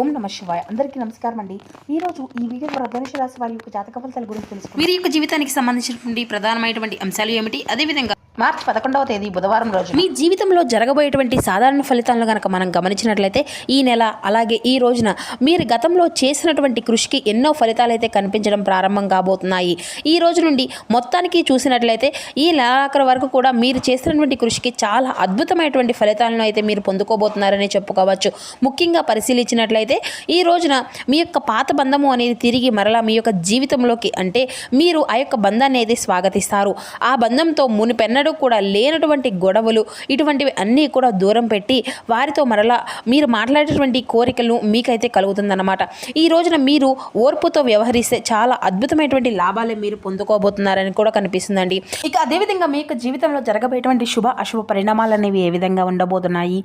ఓం నమ శివాయ. అందరికీ నమస్కారం అండి. ఈరోజు ఈ వీడియో ద్వారా ధనుసు రాశి వారి యొక్క జాతక ఫలితాల గురించి తెలుసుకుందాం. వీరి యొక్క జీవితానికి సంబంధించినటువంటి ప్రధానమైనటువంటి అంశాలు ఏమిటి, అదేవిధంగా మార్చి 11వ తేదీ బుధవారం రోజు మీ జీవితంలో జరగబోయేటువంటి సాధారణ ఫలితాలను కనుక మనం గమనించినట్లయితే ఈ నెల అలాగే ఈ రోజున మీరు గతంలో చేసినటువంటి కృషికి ఎన్నో ఫలితాలు అయితే కనిపించడం ప్రారంభం కాబోతున్నాయి. ఈ రోజు నుండి మొత్తానికి చూసినట్లయితే ఈ నెలాఖరు వరకు కూడా మీరు చేసినటువంటి కృషికి చాలా అద్భుతమైనటువంటి ఫలితాలను అయితే మీరు పొందుకోబోతున్నారని చెప్పుకోవచ్చు. ముఖ్యంగా పరిశీలించినట్లయితే ఈ రోజున మీ యొక్క పాత బంధము అనేది తిరిగి మరలా మీ యొక్క జీవితంలోకి అంటే మీరు ఆ యొక్క బంధాన్ని అయితే స్వాగతిస్తారు. ఆ బంధంతో మునిపెన్న కూడా లేనటువంటి గొడవలు ఇటువంటివి అన్నీ కూడా దూరం పెట్టి వారితో మరలా మీరు మాట్లాడేటువంటి కోరికలు మీకైతే కలుగుతుందన్నమాట. ఈ రోజున మీరు ఓర్పుతో వ్యవహరిస్తే చాలా అద్భుతమైనటువంటి లాభాలే మీరు పొందుకోబోతున్నారని కూడా కనిపిస్తుందండి. ఇక అదేవిధంగా మీ యొక్క జీవితంలో జరగబోయేటువంటి శుభ అశుభ పరిణామాలు అనేవి ఏ విధంగా ఉండబోతున్నాయి,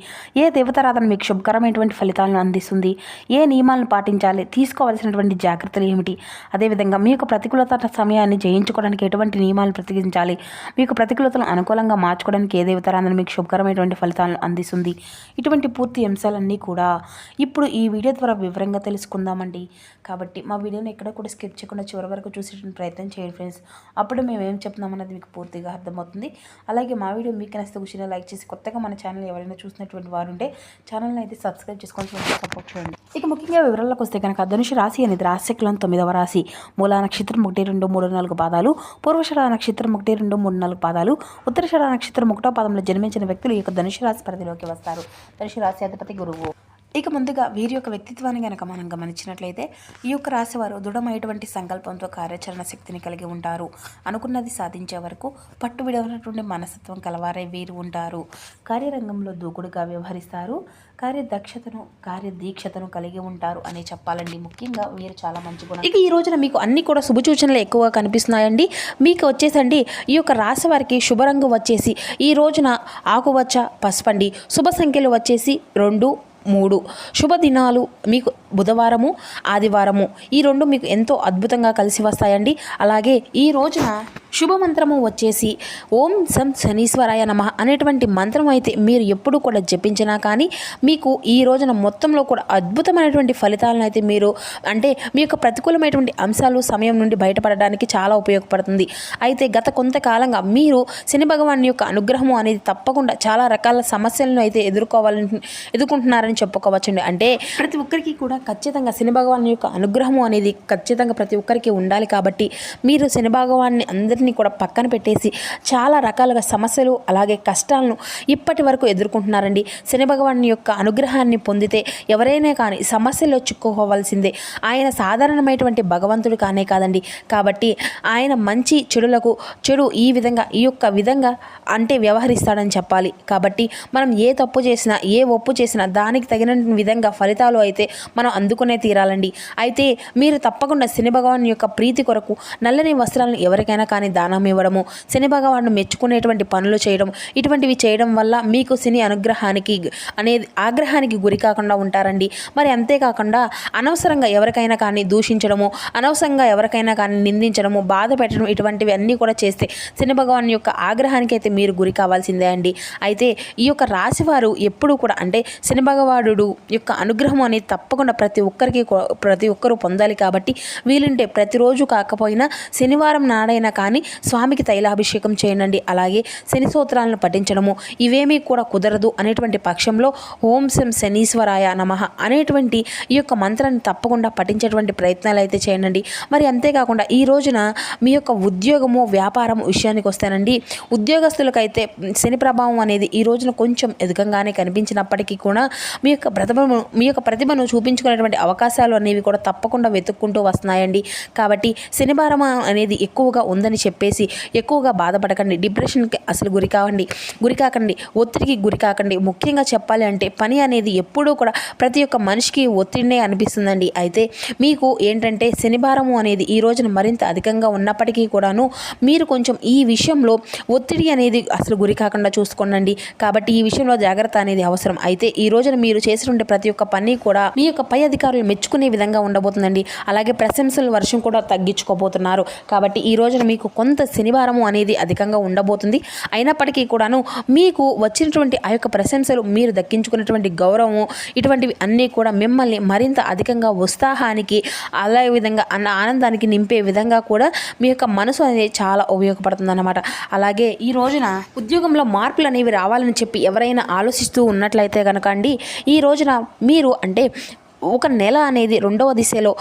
ఏ దేవతారాధన మీకు శుభకరమైనటువంటి ఫలితాలను అందిస్తుంది, ఏ నియమాలను పాటించాలి, తీసుకోవాల్సినటువంటి జాగ్రత్తలు ఏమిటి, అదేవిధంగా మీ యొక్క ప్రతికూలత సమయాన్ని జయించుకోవడానికి ఎటువంటి నియమాలను ప్రతిగించాలి, మీకు ప్రతికూలతను అనుకూలంగా మార్చుకోవడానికి ఏ దేవతారాధన మీకు శుభకరమైనటువంటి ఫలితాలను అందిస్తుంది, ఇటువంటి పూర్తి అంశాలన్నీ కూడా ఇప్పుడు ఈ వీడియో ద్వారా వివరంగా తెలుసుకుందామండి. కాబట్టి మా వీడియోని ఎక్కడ కూడా స్కిప్ చేయకుండా చివరి వరకు చూసేటువంటి ప్రయత్నం చేయండి ఫ్రెండ్స్. అప్పుడు మేము ఏం చెప్తున్నామన్నది మీకు పూర్తిగా అర్థమవుతుంది. అలాగే మా వీడియో మీకు నచ్చితే కూర్చొని లైక్ చేసి కొత్తగా మన ఛానల్ ఎవరైనా చూసినటువంటి వారు ఉంటే ఛానల్ని అయితే సబ్స్క్రైబ్ చేసుకొని సపోర్ట్ చేయండి. ఇక ముఖ్యంగా వివరాల్లోకి వస్తే కనుక ధనుసు రాశి అనేది రాశికలం 9వ రాశి. మూలా నక్షత్రం 1, 2, 3, 4 పాదాలు, పూర్వషర నక్షత్రం 1, 2, 3, 4 పాదాలు, ఉత్తరషర నక్షత్రం 1వ పాదంలో జన్మించిన వ్యక్తులు ఈ యొక్క ధనుసు రాశి పరిధిలోకి వస్తారు. ధనుసు రాశి అధిపతి గురువు. ఇక ముందుగా వీరి యొక్క వ్యక్తిత్వాన్ని కనుక మనం గమనించినట్లయితే ఈ యొక్క రాశి వారు దృఢమైనటువంటి సంకల్పంతో కార్యాచరణ శక్తిని కలిగి ఉంటారు. అనుకున్నది సాధించే వరకు పట్టు విడవనటువంటి మనస్తత్వం కలవారై వీరు ఉంటారు. కార్యరంగంలో దూకుడుగా వ్యవహరిస్తారు. కార్యదక్షతను కార్యదీక్షతను కలిగి ఉంటారు అని చెప్పాలండి. ముఖ్యంగా వీరు చాలా మంచి గుణం. ఇక ఈ రోజున మీకు అన్ని కూడా శుభసూచనలు ఎక్కువగా కనిపిస్తున్నాయండి. మీకు వచ్చేసండి ఈ యొక్క రాశి వారికి శుభరంగు వచ్చేసి ఈ రోజున ఆకువచ్చ పసుపండి. శుభ సంఖ్యలు వచ్చేసి 2, 3. శుభదినాలు మీకు బుధవారము ఆదివారము ఈ రెండు మీకు ఎంతో అద్భుతంగా కలిసి వస్తాయండి. అలాగే ఈ రోజున శుభమంత్రము వచ్చేసి ఓం సం శనీశ్వరాయ నమః అనేటువంటి మంత్రం అయితే మీరు ఎప్పుడు కూడా జపించినా కానీ మీకు ఈ రోజున మొత్తంలో కూడా అద్భుతమైనటువంటి ఫలితాలను అయితే మీరు అంటే మీ యొక్క ప్రతికూలమైనటువంటి అంశాలు సమయం నుండి బయటపడడానికి చాలా ఉపయోగపడుతుంది. అయితే గత కొంతకాలంగా మీరు శని భగవాన్ యొక్క అనుగ్రహము అనేది తప్పకుండా చాలా రకాల సమస్యలను అయితే ఎదుర్కొంటున్నారని చెప్పుకోవచ్చండి. అంటే ప్రతి ఒక్కరికి కూడా ఖచ్చితంగా శని భగవాన్ యొక్క అనుగ్రహము అనేది ఖచ్చితంగా ప్రతి ఒక్కరికి ఉండాలి. కాబట్టి మీరు శని భగవాన్ని అందరినీ కూడా పక్కన పెట్టేసి చాలా రకాలుగా సమస్యలు అలాగే కష్టాలను ఇప్పటి వరకు ఎదుర్కొంటున్నారండి. శని భగవాన్ యొక్క అనుగ్రహాన్ని పొందితే ఎవరైనా కానీ సమస్యల్లో చిక్కుకోవాల్సిందే. ఆయన సాధారణమైనటువంటి భగవంతుడు కానే కాదండి. కాబట్టి ఆయన మంచి చెడులకు చెడు ఈ విధంగా ఈ యొక్క విధంగా అంటే వ్యవహరిస్తాడని చెప్పాలి. కాబట్టి మనం ఏ తప్పు చేసినా ఏ ఒప్పు చేసినా దానికి తగిన విధంగా ఫలితాలు అయితే మనం అందుకునే తీరాలండి. అయితే మీరు తప్పకుండా శని భగవాన్ యొక్క ప్రీతి కొరకు నల్లని వస్త్రాలను ఎవరికైనా కానీ దానం ఇవ్వడము, శని భగవాను మెచ్చుకునేటువంటి పనులు చేయడం, ఇటువంటివి చేయడం వల్ల మీకు శని అనుగ్రహానికి అనేది ఆగ్రహానికి గురి కాకుండా ఉంటారండి. మరి అంతేకాకుండా అనవసరంగా ఎవరికైనా కానీ దూషించడము, అనవసరంగా ఎవరికైనా కానీ నిందించడము, బాధ పెట్టడం ఇటువంటివి అన్నీ కూడా చేస్తే శని భగవాన్ యొక్క ఆగ్రహానికి అయితే మీరు గురి కావాల్సిందే అండి. అయితే ఈ యొక్క రాశివారు ఎప్పుడూ కూడా అంటే శని భగవానుడు యొక్క అనుగ్రహం అనేది తప్పకుండా ప్రతి ఒక్కరూ పొందాలి. కాబట్టి వీలుంటే ప్రతిరోజు కాకపోయినా శనివారం నాడైనా కానీ స్వామికి తైలాభిషేకం చేయండి. అలాగే శని స్తోత్రాలను పఠించడము ఇవేమీ కూడా కుదరదు అనేటువంటి పక్షంలో ఓం సం శనీశ్వరాయ నమః అనేటువంటి ఈ యొక్క మంత్రాన్ని తప్పకుండా పఠించేటువంటి ప్రయత్నాలు అయితే చేయండి. మరి అంతేకాకుండా ఈ రోజున మీ యొక్క ఉద్యోగము వ్యాపారం విషయానికి వస్తానండి. ఉద్యోగస్తులకైతే శని ప్రభావం అనేది ఈ రోజున కొంచెం అధికంగానే కనిపించినప్పటికీ కూడా మీ యొక్క ప్రతిభను చూపించుకునేటువంటి అవకాశాలు అనేవి కూడా తప్పకుండా వెతుక్కుంటూ వస్తున్నాయండి. కాబట్టి శని భారం అనేది ఎక్కువగా ఉందని చెప్పేసి ఎక్కువగా బాధపడకండి. డిప్రెషన్కి అసలు గురి కాకండి. ఒత్తిడికి గురి కాకండి. ముఖ్యంగా చెప్పాలి అంటే పని అనేది ఎప్పుడూ కూడా ప్రతి ఒక్క మనిషికి ఒత్తిడినే అనిపిస్తుందండి. అయితే మీకు ఏంటంటే శని భారము అనేది ఈ రోజున మరింత అధికంగా ఉన్నప్పటికీ కూడాను మీరు కొంచెం ఈ విషయంలో ఒత్తిడి అనేది అసలు గురి కాకుండా చూసుకోండి. కాబట్టి ఈ విషయంలో జాగ్రత్త అనేది అవసరం. అయితే ఈ రోజున మీరు చేసినటువంటి ప్రతి ఒక్క పని కూడా మీ యొక్క పై అధికారులు మెచ్చుకునే విధంగా ఉండబోతుందండి. అలాగే ప్రశంసల వర్షం కూడా తగ్గించుకోబోతున్నారు. కాబట్టి ఈ రోజున మీకు కొంత శనివారము అనేది అధికంగా ఉండబోతుంది. అయినప్పటికీ కూడాను మీకు వచ్చినటువంటి ఆ యొక్క ప్రశంసలు, మీరు దక్కించుకున్నటువంటి గౌరవము, ఇటువంటివి అన్నీ కూడా మిమ్మల్ని మరింత అధికంగా ఉత్సాహానికి, అలా విధంగా ఆనందానికి నింపే విధంగా కూడా మీ యొక్క మనసు అనేది చాలా ఉపయోగపడుతుంది అన్నమాట. అలాగే ఈ రోజున ఉద్యోగంలో మార్పులు అనేవి రావాలని చెప్పి ఎవరైనా ఆలోచిస్తూ ఉన్నట్లయితే కనుక అండి, ఈ రోజున మీరు అంటే ఒక నెల అనేది రెండవ దిశలో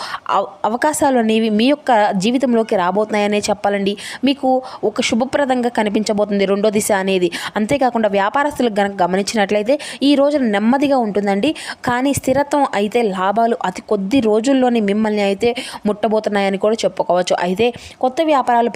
అవకాశాలు అనేవి మీ యొక్క జీవితంలోకి రాబోతున్నాయనే చెప్పాలండి. మీకు ఒక శుభప్రదంగా కనిపించబోతుంది రెండో దిశ అనేది. అంతేకాకుండా వ్యాపారస్తులకు కనుక గమనించినట్లయితే ఈ రోజున నెమ్మదిగా ఉంటుందండి. కానీ స్థిరత్వం అయితే లాభాలు అతి కొద్ది రోజుల్లోనే మిమ్మల్ని అయితే ముట్టబోతున్నాయని కూడా చెప్పుకోవచ్చు. అయితే కొత్త వ్యాపారాలు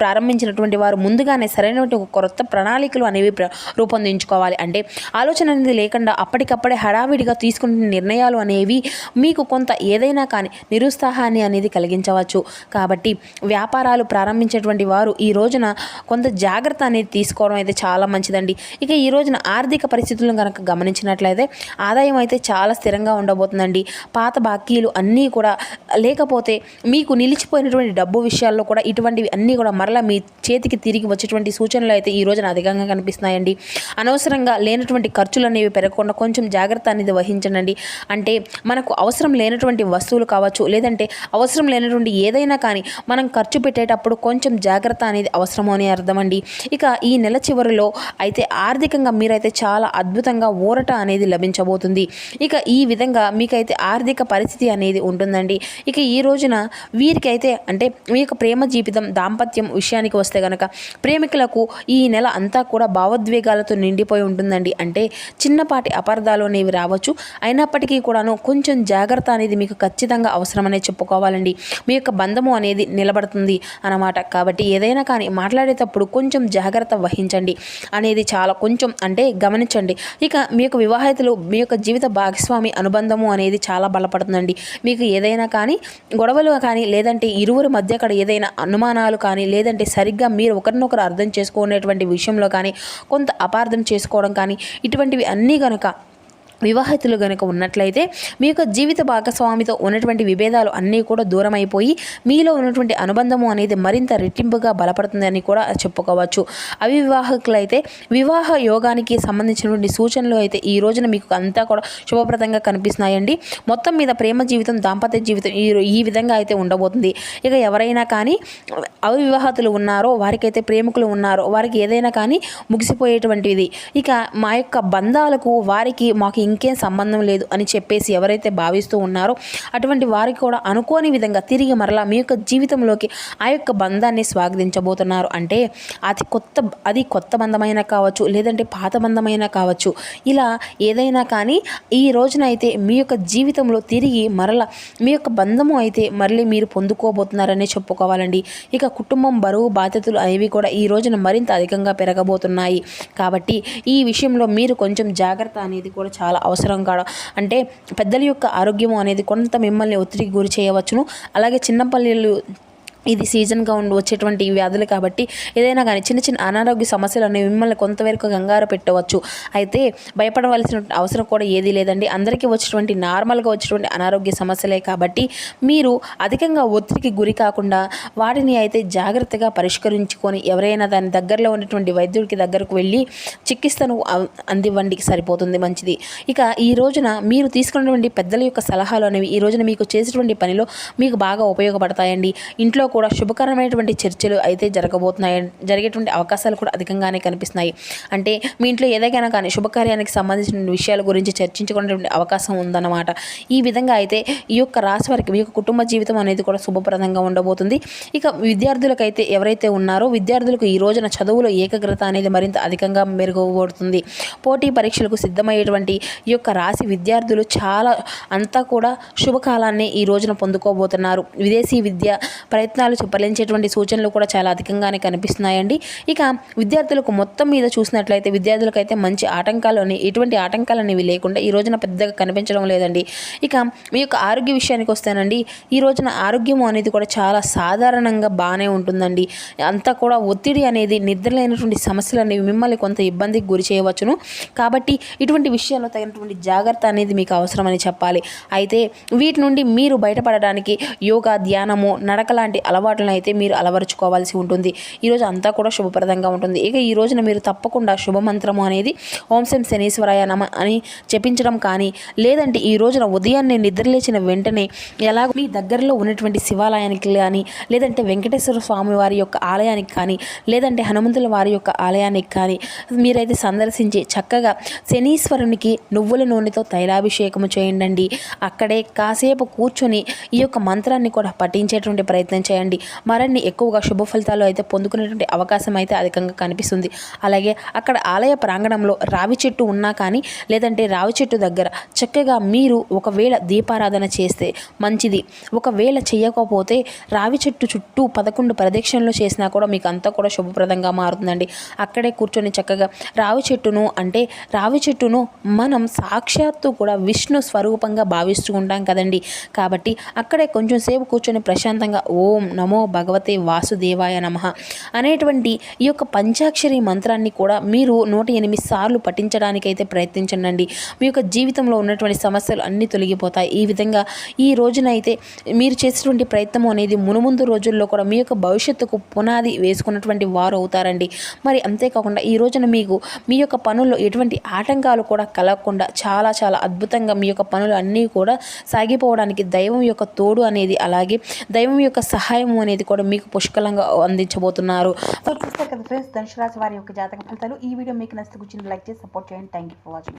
ప్రారంభించినటువంటి వారు ముందుగానే సరైనటువంటి ఒక కొత్త ప్రణాళికలు అనేవి రూపొందించుకోవాలి. అంటే ఆలోచన అనేది లేకుండా అప్పటికప్పుడే హడావిడిగా తీసుకునే నిర్ణయాలు అనేవి మీకు కొంత ఏదైనా కానీ నిరుత్సాహాన్ని అనేది కలిగించవచ్చు. కాబట్టి వ్యాపారాలు ప్రారంభించేటువంటి వారు ఈ రోజున కొంత జాగ్రత్త అనేది తీసుకోవడం అయితే చాలా మంచిదండి. ఇక ఈ రోజున ఆర్థిక పరిస్థితులను కనుక గమనించినట్లయితే ఆదాయం అయితే చాలా స్థిరంగా ఉండబోతుందండి. పాత బాకీలు అన్నీ కూడా, లేకపోతే మీకు నిలిచిపోయినటువంటి డబ్బు విషయాల్లో కూడా ఇటువంటివి అన్నీ కూడా మరలా మీ చేతికి తిరిగి వచ్చేటువంటి సూచనలు అయితే ఈ రోజున అధికంగా కనిపిస్తున్నాయండి. అనవసరంగా లేనటువంటి ఖర్చులు అనేవి పెరగకుండా కొంచెం జాగ్రత్త అనేది వహించండి. అంటే మనకు అవసరం లేనటువంటి వస్తువులు కావచ్చు, లేదంటే అవసరం లేనటువంటి ఏదైనా కానీ మనం ఖర్చు పెట్టేటప్పుడు కొంచెం జాగ్రత్త అనేది అవసరము అని అర్థమండి. ఇక ఈ నెల చివరిలో అయితే ఆర్థికంగా మీరైతే చాలా అద్భుతంగా ఊరట అనేది లభించబోతుంది. ఇక ఈ విధంగా మీకైతే ఆర్థిక పరిస్థితి అనేది ఉంటుందండి. ఇక ఈ రోజున వీరికైతే అంటే మీ యొక్క ప్రేమ జీవితం, దాంపత్యం విషయానికి వస్తే కనుక ప్రేమికులకు ఈ నెల అంతా కూడా భావోద్వేగాలతో నిండిపోయి ఉంటుందండి. అంటే చిన్నపాటి అపార్థాలు అనేవి రావచ్చు. అయినప్పటికీ కూడాను కొంచెం జాగ్రత్త అనేది మీకు ఖచ్చితంగా అవసరమనే చెప్పుకోవాలండి. మీ యొక్క బంధము అనేది నిలబడుతుంది అన్నమాట. కాబట్టి ఏదైనా కానీ మాట్లాడేటప్పుడు కొంచెం జాగ్రత్త వహించండి అనేది చాలా కొంచెం అంటే గమనించండి. ఇక మీ యొక్క వివాహితులు, మీ యొక్క జీవిత భాగస్వామి అనుబంధము అనేది చాలా బలపడుతుందండి. మీకు ఏదైనా కానీ గొడవలు కానీ, లేదంటే ఇరువురి మధ్య అక్కడ ఏదైనా అనుమానాలు కానీ, లేదంటే సరిగ్గా మీరు ఒకరినొకరు అర్థం చేసుకునేటువంటి విషయంలో కానీ కొంత అపార్థం చేసుకోవడం కానీ, ఇటువంటివి అన్నీ కనుక వివాహితులు కనుక ఉన్నట్లయితే మీ యొక్క జీవిత భాగస్వామితో ఉన్నటువంటి విభేదాలు అన్నీ కూడా దూరం అయిపోయి మీలో ఉన్నటువంటి అనుబంధము అనేది మరింత రెట్టింపుగా బలపడుతుందని కూడా చెప్పుకోవచ్చు. అవివాహకులైతే వివాహ యోగానికి సంబంధించినటువంటి సూచనలు అయితే ఈ రోజున మీకు అంతా కూడా శుభప్రదంగా కనిపిస్తున్నాయండి. మొత్తం మీద ప్రేమ జీవితం, దాంపత్య జీవితం ఈ విధంగా అయితే ఉండబోతుంది. ఇక ఎవరైనా కానీ అవివాహితులు ఉన్నారో, వారికైతే ప్రేమికులు ఉన్నారో, వారికి ఏదైనా కానీ ముగిసిపోయేటువంటిది. ఇక మా యొక్క బంధాలకు వారికి మాకు ఇంకేం సంబంధం లేదు అని చెప్పేసి ఎవరైతే భావిస్తూ ఉన్నారో అటువంటి వారికి కూడా అనుకోని విధంగా తిరిగి మరలా మీ యొక్క జీవితంలోకి ఆ యొక్క బంధాన్ని స్వాగతించబోతున్నారు. అంటే అది కొత్త బంధమైనా కావచ్చు, లేదంటే పాత బంధమైనా కావచ్చు. ఇలా ఏదైనా కానీ ఈ రోజున అయితే మీ యొక్క జీవితంలో తిరిగి మరలా మీ యొక్క బంధము అయితే మళ్ళీ మీరు పొందుకోబోతున్నారనే చెప్పుకోవాలండి. ఇక కుటుంబం బరువు బాధ్యతలు అనేవి కూడా ఈ రోజున మరింత అధికంగా పెరగబోతున్నాయి. కాబట్టి ఈ విషయంలో మీరు కొంచెం జాగ్రత్త అనేది కూడా చాలా అవసరం కాదు. అంటే పెద్దల యొక్క ఆరోగ్యం అనేది కొంత మిమ్మల్ని ఒత్తిడికి గురి చేయవచ్చును. అలాగే చిన్నపల్లిలు ఇది సీజన్గా వచ్చేటువంటి వ్యాధులు కాబట్టి ఏదైనా కానీ చిన్న చిన్న అనారోగ్య సమస్యలు అనేవి మిమ్మల్ని కొంతవరకు కంగారు పెట్టవచ్చు. అయితే భయపడవలసిన అవసరం కూడా ఏదీ లేదండి. అందరికీ వచ్చేటువంటి నార్మల్గా వచ్చేటువంటి అనారోగ్య సమస్యలే కాబట్టి మీరు అధికంగా ఒత్తిడికి గురి కాకుండా వాటిని అయితే జాగ్రత్తగా పరిష్కరించుకొని ఎవరైనా దాని దగ్గరలో ఉన్నటువంటి వైద్యుడికి దగ్గరకు వెళ్ళి చికిత్సను అందివ్వండి, సరిపోతుంది, మంచిది. ఇక ఈ రోజున మీరు తీసుకున్నటువంటి పెద్దల యొక్క సలహాలు అనేవి ఈ రోజున మీకు చేసేటువంటి పనిలో మీకు బాగా ఉపయోగపడతాయండి. ఇంట్లో కూడా శుభకరమైనటువంటి చర్చలు అయితే జరిగేటువంటి అవకాశాలు కూడా అధికంగానే కనిపిస్తున్నాయి. అంటే మీ ఇంట్లో ఏదైనా కానీ శుభకార్యానికి సంబంధించిన విషయాల గురించి చర్చించుకునేటువంటి అవకాశం ఉందన్నమాట. ఈ విధంగా అయితే ఈ యొక్క రాశి వారికి మీ యొక్క కుటుంబ జీవితం అనేది కూడా శుభప్రదంగా ఉండబోతుంది. ఇక విద్యార్థులకైతే ఎవరైతే ఉన్నారో విద్యార్థులకు ఈ రోజున చదువులో ఏకాగ్రత అనేది మరింత అధికంగా మెరుగుపడుతుంది. పోటీ పరీక్షలకు సిద్ధమయ్యేటువంటి ఈ యొక్క రాశి విద్యార్థులు చాలా అంతా కూడా శుభకాలాన్ని ఈ రోజున పొందుకోబోతున్నారు. విదేశీ విద్య ప్రయత్నాలు ఫలించేటువంటి సూచనలు కూడా చాలా అధికంగానే కనిపిస్తున్నాయండి. ఇక విద్యార్థులకు మొత్తం మీద చూసినట్లయితే విద్యార్థులకైతే మంచి ఎటువంటి ఆటంకాలు అనేవి లేకుండా ఈ రోజున పెద్దగా కనిపించడం లేదండి. ఇక మీ యొక్క ఆరోగ్య విషయానికి వస్తేనండి ఈ రోజున ఆరోగ్యం అనేది కూడా చాలా సాధారణంగా బాగానే ఉంటుందండి. అంతా కూడా ఒత్తిడి అనేది, నిద్రలేనటువంటి సమస్యలు అనేవి మిమ్మల్ని కొంత ఇబ్బందికి గురి చేయవచ్చును. కాబట్టి ఇటువంటి విషయాల్లో తగినటువంటి జాగ్రత్త అనేది మీకు అవసరమని చెప్పాలి. అయితే వీటి నుండి మీరు బయటపడడానికి యోగా, ధ్యానము, నడక లాంటి అలవాట్లను అయితే మీరు అలవరుచుకోవాల్సి ఉంటుంది. ఈరోజు అంతా కూడా శుభప్రదంగా ఉంటుంది. ఇక ఈ రోజున మీరు తప్పకుండా శుభమంత్రము అనేది ఓం శ్రీ శనీశ్వరాయ నమ అని జపించడం కానీ, లేదంటే ఈ రోజున ఉదయాన్నే నిద్రలేచిన వెంటనే ఎలా మీ దగ్గరలో ఉన్నటువంటి శివాలయానికి కానీ, లేదంటే వెంకటేశ్వర స్వామి వారి యొక్క ఆలయానికి కానీ, లేదంటే హనుమంతుల వారి యొక్క ఆలయానికి కానీ మీరైతే సందర్శించి చక్కగా శనీశ్వరునికి నువ్వుల నూనెతో తైలాభిషేకము చేయండి. అక్కడే కాసేపు కూర్చొని ఈ యొక్క మంత్రాన్ని కూడా పఠించేటువంటి ప్రయత్నం చేయండి. మరిన్ని ఎక్కువగా శుభ ఫలితాలు అయితే పొందుకునేటువంటి అవకాశం అయితే అధికంగా కనిపిస్తుంది. అలాగే అక్కడ ఆలయ ప్రాంగణంలో రావి చెట్టు ఉన్నా కానీ, లేదంటే రావి చెట్టు దగ్గర చక్కగా మీరు ఒకవేళ దీపారాధన చేస్తే మంచిది. ఒకవేళ చేయకపోతే రావి చెట్టు చుట్టూ 11 ప్రదక్షిణలు చేసినా కూడా మీకు అంతా కూడా శుభప్రదంగా మారుతుందండి. అక్కడే కూర్చొని చక్కగా రావి చెట్టును మనం సాక్షాత్తు కూడా విష్ణు స్వరూపంగా భావిస్తూ ఉంటాం కదండి. కాబట్టి అక్కడే కొంచెం సేపు కూర్చొని ప్రశాంతంగా ఓం నమో భగవతే వాసుదేవాయ నమః అనేటువంటి ఈ యొక్క పంచాక్షరి మంత్రాన్ని కూడా మీరు 108 సార్లు పఠించడానికైతే ప్రయత్నించండి. మీ యొక్క జీవితంలో ఉన్నటువంటి సమస్యలు అన్నీ తొలగిపోతాయి. ఈ విధంగా ఈ రోజునైతే మీరు చేసేటువంటి ప్రయత్నం అనేది మునుముందు రోజుల్లో కూడా మీ యొక్క భవిష్యత్తుకు పునాది వేసుకున్నటువంటి వారు అవుతారండి. మరి అంతేకాకుండా ఈ రోజున మీకు మీ యొక్క పనుల్లో ఎటువంటి ఆటంకాలు కూడా కలగకుండా చాలా చాలా అద్భుతంగా మీ యొక్క పనులు అన్నీ కూడా సాగిపోవడానికి దైవం యొక్క తోడు అనేది, అలాగే దైవం యొక్క సహాయం అనేది కూడా మీకు పుష్కలంగా అందించబోతున్నారు. సో చూస్తారు కదా ఫ్రెండ్స్, ధనుసు రాశి వారి యొక్క జాతక ఫలితాలు. ఈ వీడియో మీకు నచ్చితే కూర్చొని లైక్ చేసి సపోర్ట్ చేయండి. Thank you for watching.